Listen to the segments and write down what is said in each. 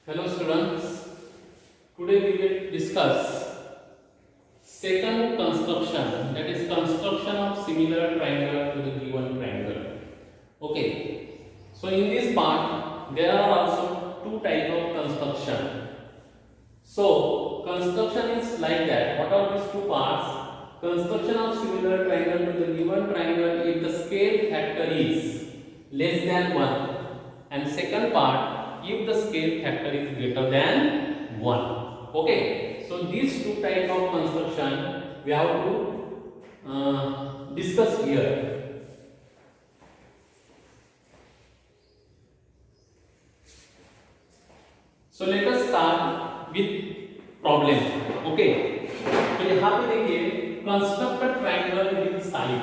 Hello students, today we will discuss second construction, that is construction of similar triangle to the given triangle. Okay, so in this part there are also two type of construction. So construction is like that. What are these two parts? Construction of similar triangle to the given triangle if the scale factor is less than 1, and second part if the scale factor is greater than 1. Okay, so these two type of construction we have to discuss here. So let us start with problem. Okay, तो यहाँ पे देखिए construct a triangle with side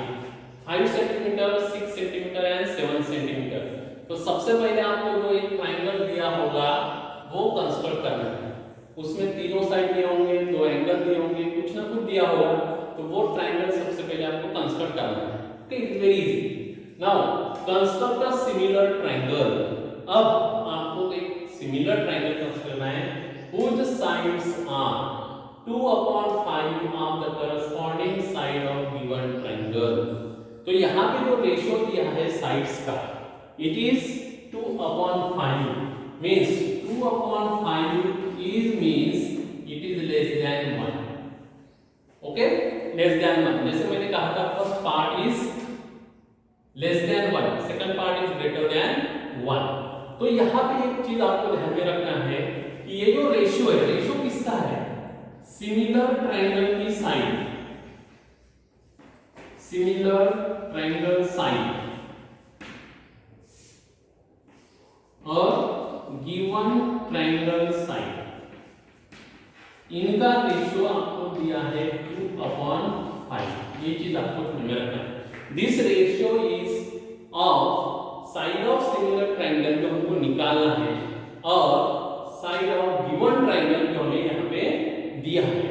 5 centimetre, 6 centimetre and 7 centimetre. तो सबसे पहले आपको जो एक ट्रायंगल दिया होगा वो कंस्ट्रक्ट करना है. उसमें तीनों साइड दिए होंगे, दो एंगल दिए होंगे, कुछ ना कुछ दिया होगा, तो वो ट्रायंगल सबसे पहले आपको कंस्ट्रक्ट करना है. Okay, it's very easy. Now construct a similar triangle. अब आपको एक सिमिलर ट्रायंगल कंस्ट्रक्ट करना है whose sides are 2/5 of the corresponding side of given triangle. तो यहाँ पे जो रेशियो दिया है साइड्स का, it is 2/5 means 2/5 is means it is less than 1. okay, less than 1. जैसे मैंने कहा था first part is less than 1, second part is greater than 1. तो यहाँ पे एक चीज आपको ध्यान में रखना है कि ये जो रेशियो है, रेशियो किसका है? सिमिलर ट्रायंगल की साइड, सिमिलर ट्रायंगल साइड और गिवन ट्रायंगल साइड, इनका रेशियो आपको दिया है 2/5. ये चीज आपको ध्यान में रखना है. This ratio is of side of similar triangle जो हमको निकालना है और साइड ऑफ गिवन ट्रायंगल जो हमें यहाँ पे दिया है,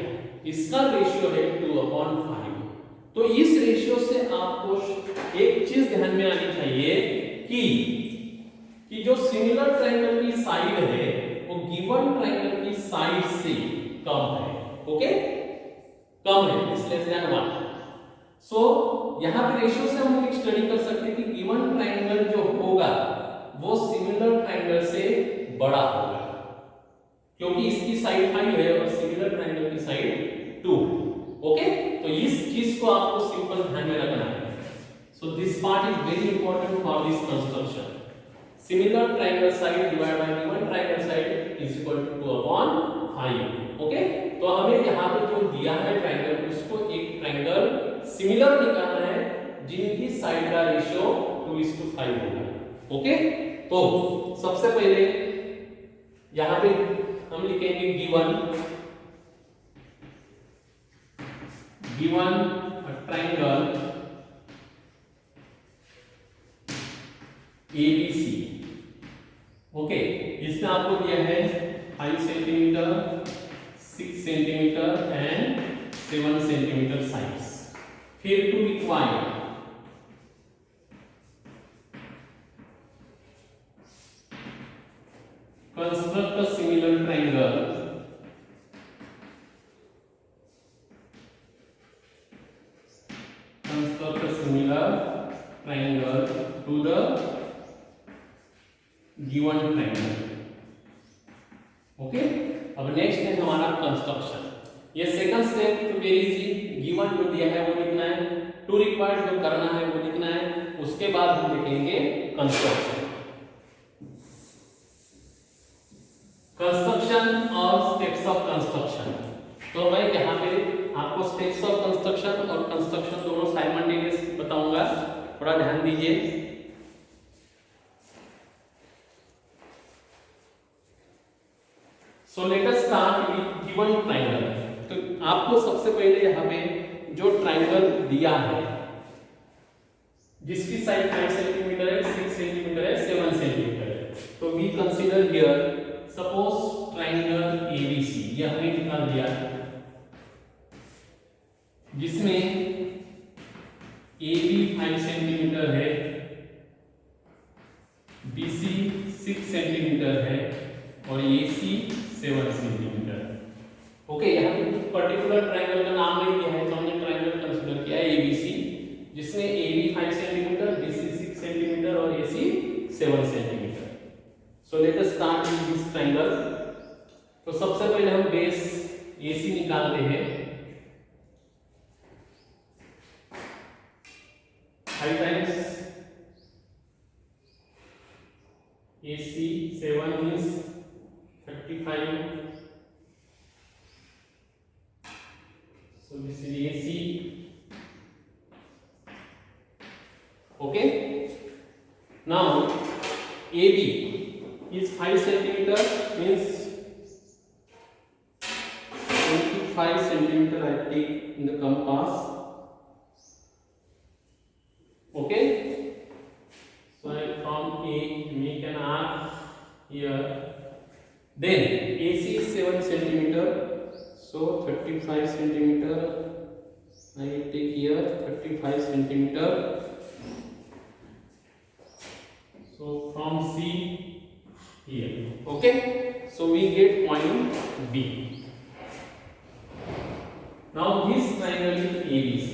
इसका रेशियो है 2/5. तो इस रेशियो से आपको एक चीज ध्यान में आनी चाहिए कि जो सिमिलर ट्रायंगल की साइड है वो गिवन ट्रायंगल की साइड से कम है. ओके, कम है, इस लेस देन 1. सो यहाँ पे रेशियो से हम एक स्टडी कर सकते हैं कि गिवन ट्रायंगल जो होगा वो सिमिलर ट्रायंगल से बड़ा होगा, क्योंकि इसकी साइड 5 है और सिमिलर ट्रायंगल की साइड 2. ओके, तो इस चीज को आपको सिंपल ध्यान में रखना है. So this part is very important for this construction. Similar triangle side divide by given triangle side is equal to 2/5. Okay, तो हमें यहाँ पे जो दिया है ट्रायंगल, उसको एक ट्रायंगल सिमिलर निकालना है जिनकी साइड का रेशियो 2:5 होगा. ओके, तो सबसे पहले यहाँ पे हम लिखेंगे गिवन ट्रायंगल ABC. ओके, इसमें आपको दिया है 5 centimetre, 6 centimetre and 7 centimetre sides. फिर to require construct a similar triangle to the given triangle. Okay, अब नेक्स्ट है हमारा कंस्ट्रक्शन. ये सेकंड स्टेप तो वेरी इजी. गिवन जो दिया है वो लिखना है, टू रिक्वायर्ड जो करना है वो लिखना है, उसके बाद हम लिखेंगे कंस्ट्रक्शन. कंस्ट्रक्शन और स्टेप्स ऑफ कंस्ट्रक्शन. तो मैं यहाँ पे आपको स्टेप्स ऑफ कंस्ट्रक्शन और कंस्ट्रक्शन दोनों साइमल्टेनियस बताऊंगा, थोड़ा ध्यान दीजिए. So let us start with given triangle. तो आपको सबसे पहले यहाँ पे जो ट्रायंगल दिया है जिसकी साइड 5 सेंटीमीटर है, 6 सेंटीमीटर है, 7 सेंटीमीटर है, तो we consider here suppose triangle ABC. ये हमने निकाल दिया जिसमें AB 5 सेंटीमीटर है, BC 6 सेंटीमीटर है और AC 7 सेंटीमीटर। ओके, यहाँ पे पर्टिकुलर ट्रायंगल का नाम नहीं दिया है तो हमने ट्रायंगल कंसीडर किया है ABC, जिसमें AB 5 सेंटीमीटर, BC 6 सेंटीमीटर और AC 7 centimetre. So let us start with this triangle. तो सबसे पहले हम बेस AC निकालते हैं। 5 times AC 7 is 35. So this is AC. Okay. Now AB is 5 centimeter, means 25 centimeter I take in the compass. Okay. So from A make an arc here. Then AC is 7 centimeter. So 35 centimeter I take here, 35 centimeter. So from C here. Okay. So we get point B. Now this triangle is ABC.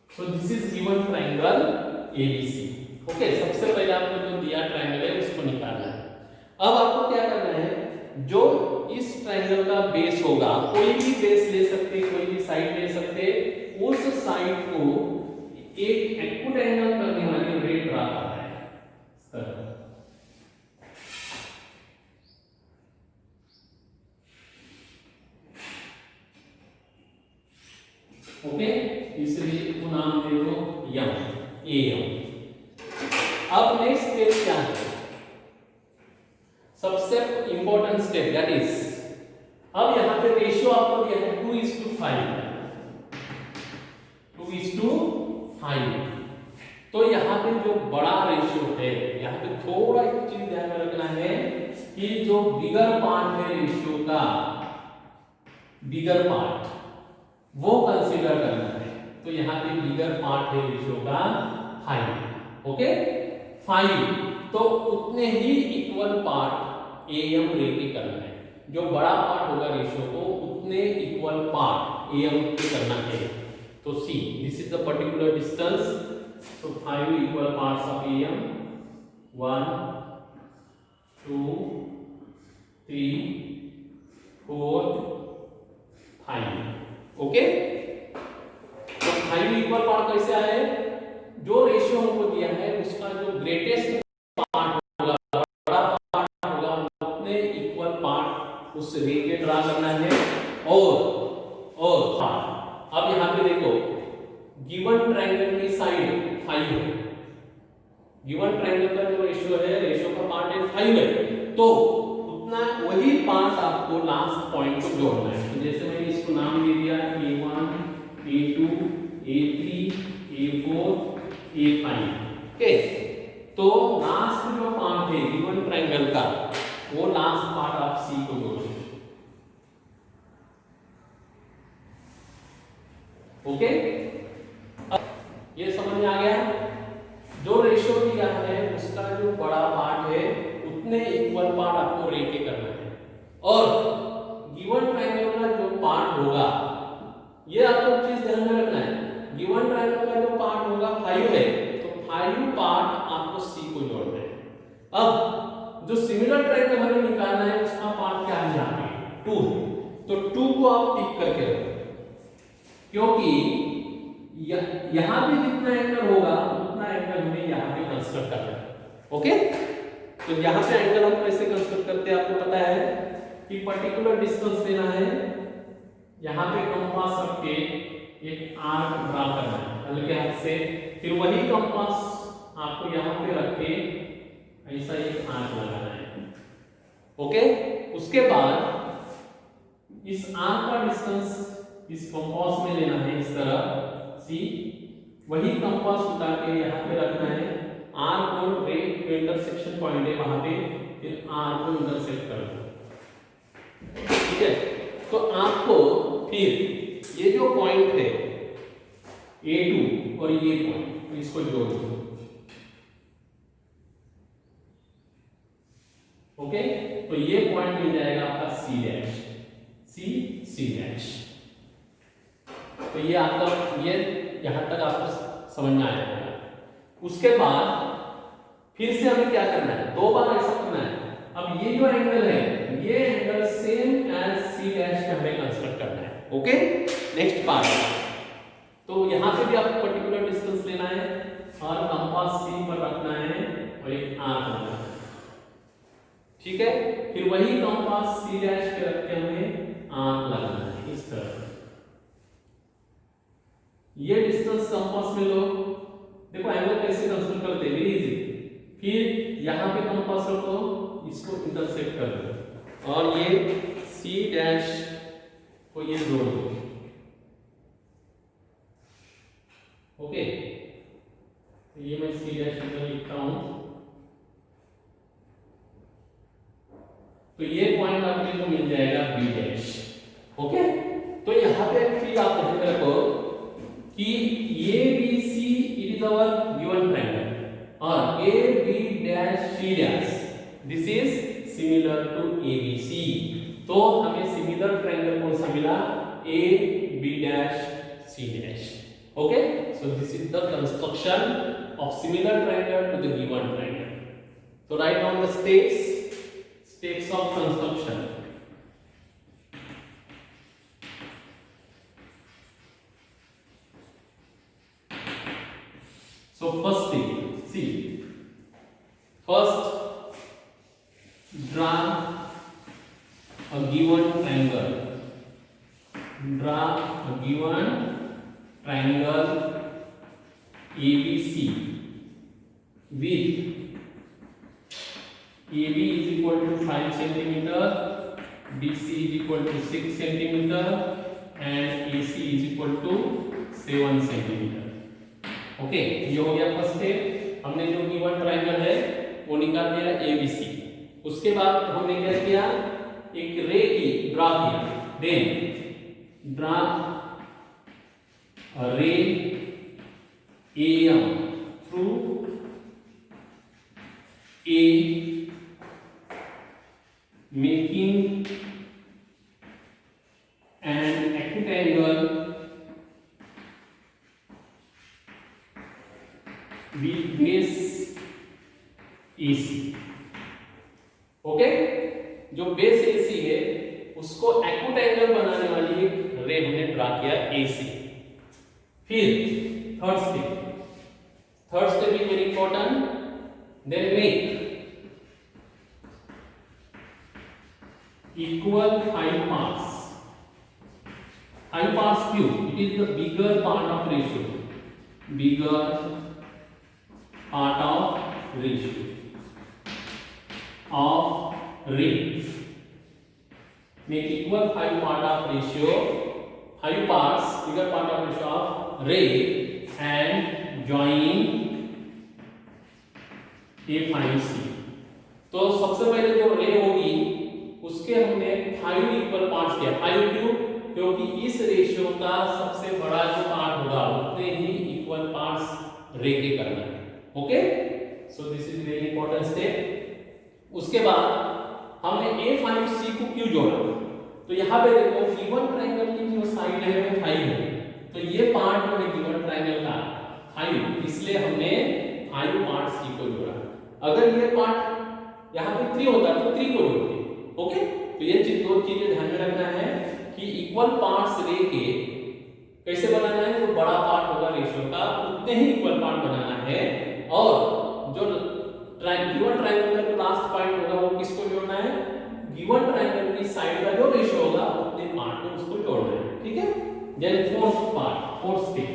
So this is given triangle ABC. Okay, सबसे पहले आपको जो दिया triangle है उसको निकालना है। अब आपको क्या करना है, जो इस ट्रायंगल का बेस होगा, कोई भी बेस ले सकते, कोई भी साइड ले सकते, उस साइड को एक एक्यूट एंगल करने वाली रे ड्रा करना है इस तरह। ओके, इसलिए इसको नाम दे दो यम, AM। अब नेक्स्ट स्टेप क्या है, सबसे इंपॉर्टेंट स्टेप, दैट इज अब यहां पे रेशियो आपको दिया है 2:5, 2:5। तो यहां पे जो बड़ा रेशियो है, यहां पे थोड़ा एक चीज ध्यान में रखना है कि जो बिगर पार्ट है रेशियो का, बिगर पार्ट वो कंसीडर करना है। तो यहां पे बिगर पार्ट है रेशियो का 5। ओके, 5, तो उतने ही इक्वल पार्ट AM रे के करना है। जो बड़ा पार्ट होगा रेशियो को, उतने इक्वल पार्ट AM के करना है। तो C, this is the particular distance. So 5 equal parts of AM, 1 2 3 4 5। Okay, तो 5 इक्वल पार्ट कैसे आए, जो रेशियो हमको दिया है उसका जो ग्रेटेस्ट पार्ट होगा, बड़ा पार्ट होगा, उतने इक्वल पार्ट उस रे के ड्रा करना है। और अब यहां पे देखो, गिवन ट्रायंगल की साइड 5 है, गिवन ट्रायंगल का जो रेशियो है, रेशियो का पार्ट है 5 है, तो उतना वही पार्ट आपको लास्ट पॉइंट को जोड़ना है। तो जैसे मैंने इसको नाम दे दिया A1 A2 A3 A4 A5। Okay, तो लास्ट जो पार्ट है गिवन ट्रायंगल का, वो लास्ट पार्ट आप C को जोड़ो। ओके, अब ये समझ में आ गया, जो रेशियो दिया है उसका जो बड़ा पार्ट है उतने इक्वल पार्ट आपको रे के करना है। और गिवन ट्रायंगल का जो पार्ट होगा, ये आपको चीज ध्यान में रखना है, गिवन ट्रायंगल का जो पार्ट होगा 5 है, तो 5 पार्ट आपको C को जोड़ना है। अब जो सिमिलर ट्रायंगल हमें निकालना है उसका पार्ट क्या है, यहाँ पे 2 है, तो 2 को आप टिक करके रखो, क्योंकि यहां पे जितना एंगल होगा उतना एंगल हमें यहां पे कंस्ट्रक्ट करना है। ओके, तो यहां पे एंगल हम कैसे कंस्ट्रक्ट करते हैं, आपको पता है कि पर्टिकुलर डिस्टेंस लेना है, यहां पे कंपास रख के एक आर्क ड्रा करना है हल्के हाथ से, फिर वही कंपास आपको यहां पे रख के ऐसा एक आर्क लगाना है। ओके, उसके बाद इस आर्क का डिस्टेंस इस कंपास में लेना है, इस तरह C, वही कंपास उठा के यहाँ पे रखना है, R को रे इंटरसेक्शन पॉइंट है वहां पे, फिर R को इंटरसेक्ट कर दो। ठीक है, तो आपको फिर ये जो पॉइंट है A2 और ये पॉइंट, तो इसको जोड़ दो। ओके, तो ये पॉइंट मिल जाएगा आपका सी डैश, सी डैश। तो ये आपका, ये यहां तक आपको समझ में आया होगा। उसके बाद फिर से हमें क्या करना है, दो बार ऐसा करना है। अब ये जो एंगल है, ये angle same as C dash में हमें कंस्ट्रक्ट करना है। Okay, next part. तो यहां पे भी आपको पर्टिकुलर डिस्टेंस लेना है और कंपास सी पर रखना है और एक आर्क बनाना है। ठीक है, फिर वही कंपास सी डैश पे रख के हमें आर्क लगाना है इस तरह। ये डिस्टेंस कंपास में लो, देखो एंगल कैसे कंस्ट्रक्ट करते हैं, वेरी इजी। फिर यहां पे कंपास रखो, इसको इंटरसेक्ट कर दो और ये सी डैश को ये जोड़ दो। ओके, तो ये मैं सी डैश इधर लिखता हूं। तो ये पॉइंट आपको मिल जाएगा बी डैश। ओके, तो यहां पे एक्चुअली आप ध्यान रखो कि ये B C it is our given triangle और A B dash C dash this is similar to A B C. तो हमें सिमिलर ट्रायंगल कौन सा मिला, A B dash C dash. Okay, so this is the construction of similar triangle to the given triangle. So write down the steps of construction. So first thing, see, first draw a given triangle. Draw a given triangle ABC with AB is equal to 5 centimeter, BC is equal to 6 centimeter and AC is equal to 7 centimeter. Okay, ये हो गया first step. हमने जो given triangle है वो निकाल दिया ABC। उसके बाद हमने क्या किया, एक रे की ड्रा किया। Then draw a ray AM through A, making an acute angle with base AC। Okay, जो बेस AC है उसको एक्यूट एंगल बनाने वाली एक रे हमने ड्रा किया AC। फिर third step is very important. Then make equal 5 parts। 5 parts क्यों? It is the bigger part of ratio, bigger part of ratio of ray. Make equal 5 part of ratio, 5 parts, bigger part of ratio of ray and join A5C। तो सबसे पहले जो रे होगी उसके हमने 5 equal parts किया। 5 क्यों? क्योंकि इस रेशियो का सबसे बड़ा जो पार्ट होगा उतने ही इक्वल पार्ट्स रे के करना है। Okay, so this is very important step. उसके बाद हमने A5C को क्यों जोड़ा, तो यहाँ पे देखो गिवन ट्रायंगल की जो साइड है वो 5 है, तो ये पार्ट जो है गिवन ट्रायंगल का 5, इसलिए हमने 5 पार्ट C को जोड़ा। अगर ये पार्ट यहाँ पे 3 होता तो 3 को जोड़ते। ओके, तो ये दो चीजें ध्यान में रखना है कि इक्वल पार्ट्स रे के कैसे बनाना है, जो बड़ा पार्ट होगा रेशियो का उतने ही इक्वल पार्ट बनाना है, और जो गिवन ट्रायंगल का जो लास्ट पॉइंट होगा वो किसको जोड़ना है, गिवन ट्रायंगल की साइड का जो रेशियो होगा उतने पार्ट को उसको जोड़ना है। ठीक है, देन फोर्थ स्टेप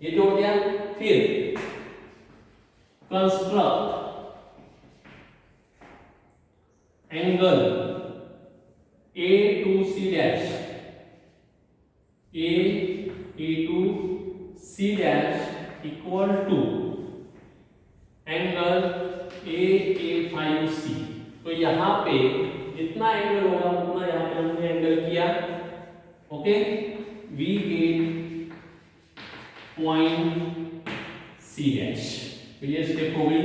ये जोड़ दिया। फिर construct angle A to C dash, A to C dash equal to angle A5C। तो यहाँ पे जितना एंगल होगा उतना यहाँ पे हमने एंगल किया। Okay, we get point C dash. तो ये स्टेप हो गई।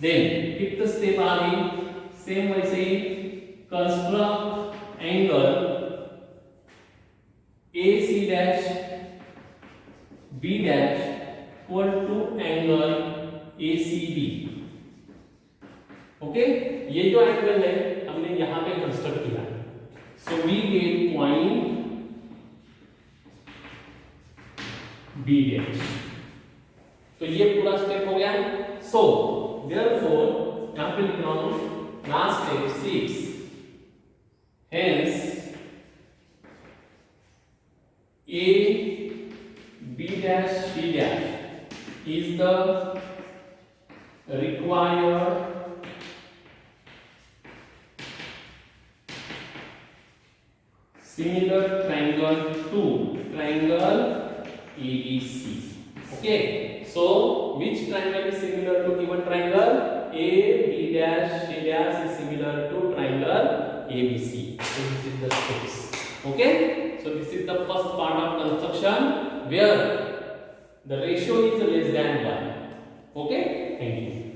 देन फिफ्थ स्टेप आ गई, सेम वैसे ही construct angle A C dash B dash equal to angle A C B. Okay, ये जो एंगल है हमने यहां पे कंस्ट्रक्ट किया। So we get point B dash. तो ये पूरा स्टेप हो गया। सो देयरफॉर यहां पे लिख रहा हूं last step 6, hence A B dash C dash is the required similar triangle to triangle ABC. Okay, so which triangle is similar to given triangle? A B dash C dash is similar to triangle ABC. So this is the steps. Okay, so this is the first part of construction where the ratio is less than 1. Okay, thank you.